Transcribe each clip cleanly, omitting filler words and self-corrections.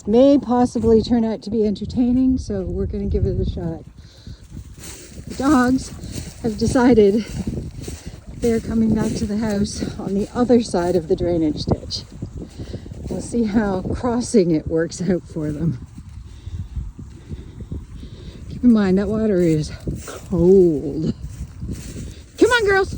may possibly turn out to be entertaining, so we're going to give it a shot. The dogs have decided they're coming back to the house on the other side of the drainage ditch. We'll see how crossing it works out for them. Keep in mind that water is cold. Come on, girls.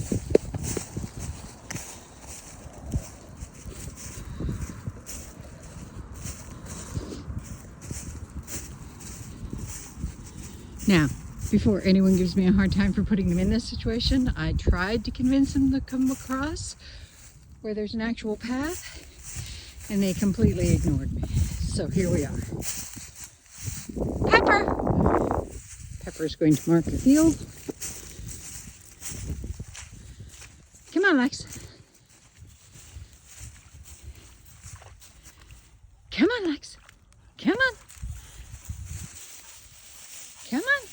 Now, before anyone gives me a hard time for putting them in this situation, I tried to convince them to come across where there's an actual path, and they completely ignored me. So here we are. Pepper! Pepper's going to mark the field. Come on, Lex. Come on, Lex. Come on. Come on.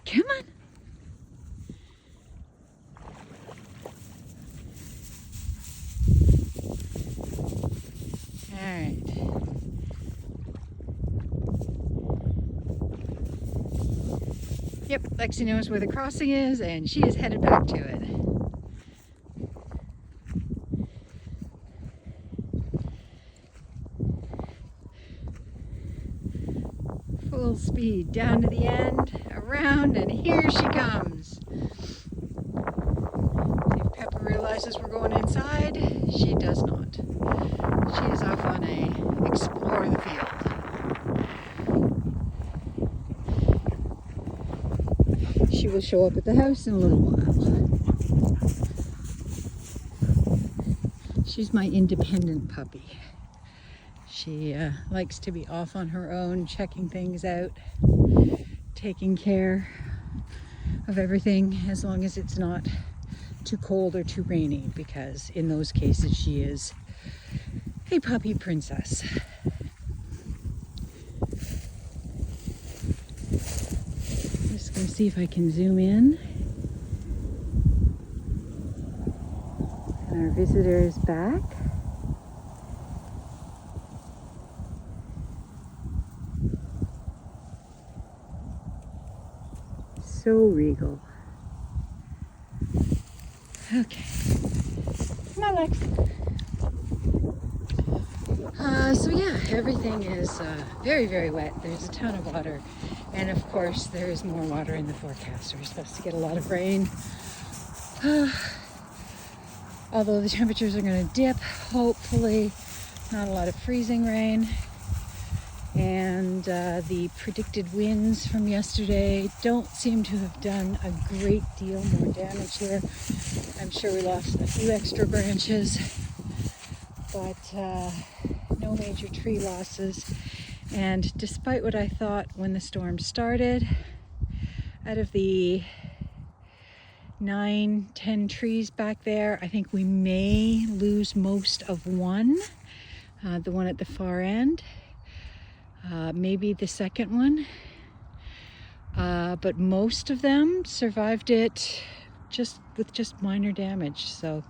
Come on. All right. Yep, Lexi knows where the crossing is, and she is headed back to it. Full speed down to the end, around, and here she comes. If Pepper realizes we're going inside, she does not. She is off on a explore the field. She will show up at the house in a little while. She's my independent puppy. She likes to be off on her own, checking things out, taking care of everything as long as it's not too cold or too rainy, because in those cases she is a puppy princess. Just gonna see if I can zoom in. And our visitor is back. So regal. Okay. Come on, Lex. So yeah, everything is very, very wet. There's a ton of water. And of course, there is more water in the forecast. We're supposed to get a lot of rain. Although the temperatures are going to dip, hopefully not a lot of freezing rain. And the predicted winds from yesterday don't seem to have done a great deal more damage here. I'm sure we lost a few extra branches, but no major tree losses. And despite what I thought when the storm started, out of the 9-10 trees back there, I think we may lose most of one, the one at the far end. Maybe the second one, but most of them survived it with just minor damage, so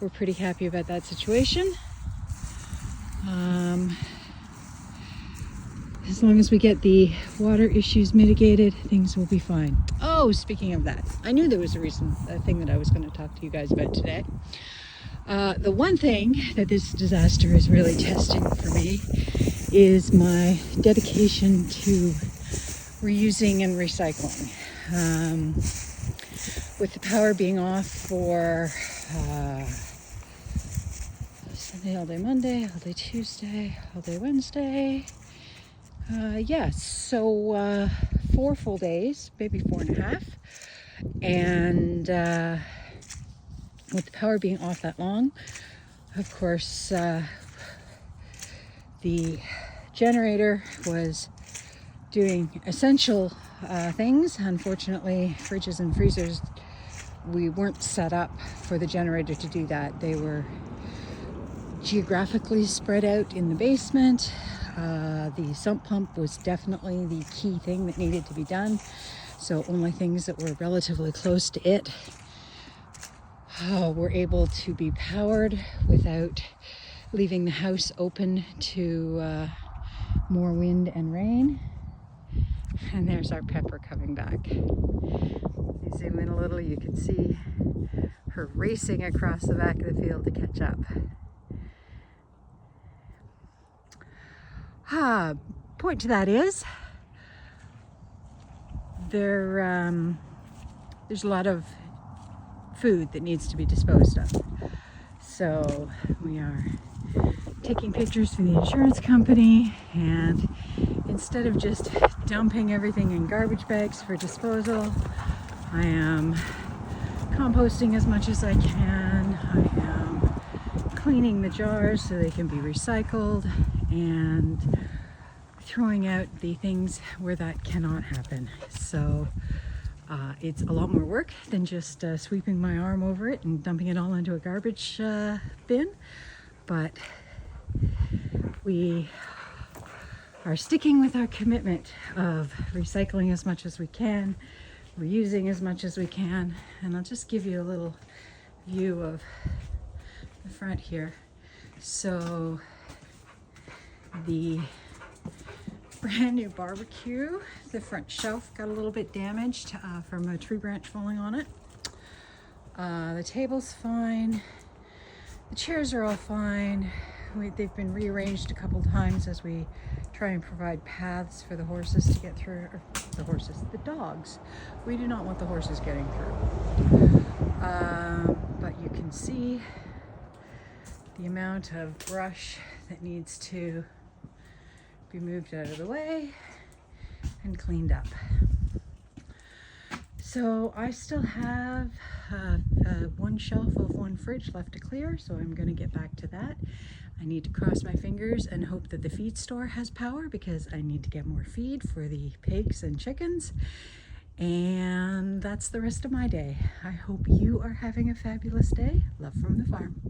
we're pretty happy about that situation. As long as we get the water issues mitigated, things will be fine. Oh, speaking of that, I knew there was a thing that I was going to talk to you guys about today. The one thing that this disaster is really testing for me is my dedication to reusing and recycling. With the power being off for Sunday, all day Monday, all day Tuesday, all day Wednesday. So 4 full days, maybe 4.5. And with the power being off that long, of course, the generator was doing essential things. Unfortunately, fridges and freezers, we weren't set up for the generator to do that. They were geographically spread out in the basement. The sump pump was definitely the key thing that needed to be done. So only things that were relatively close to it we're able to be powered without leaving the house open to more wind and rain. And there's our Pepper coming back. You zoom in a little, you can see her racing across the back of the field to catch up. Point to that is there's a lot of food that needs to be disposed of. So we are taking pictures for the insurance company, and instead of just dumping everything in garbage bags for disposal, I am composting as much as I can. I am cleaning the jars so they can be recycled, and throwing out the things where that cannot happen. So it's a lot more work than just sweeping my arm over it and dumping it all into a garbage bin, but we are sticking with our commitment of recycling as much as we can, reusing as much as we can. And I'll just give you a little view of the front here. So the brand new barbecue, the front shelf got a little bit damaged from a tree branch falling on it. The table's fine. The chairs are all fine. They've been rearranged a couple times as we try and provide paths for the horses to get through, or the dogs. We do not want the horses getting through. But you can see the amount of brush that needs to be moved out of the way and cleaned up. So I still have one shelf of one fridge left to clear, so I'm going to get back to that. I need to cross my fingers and hope that the feed store has power, because I need to get more feed for the pigs and chickens. And that's the rest of my day. I hope you are having a fabulous day. Love from the farm.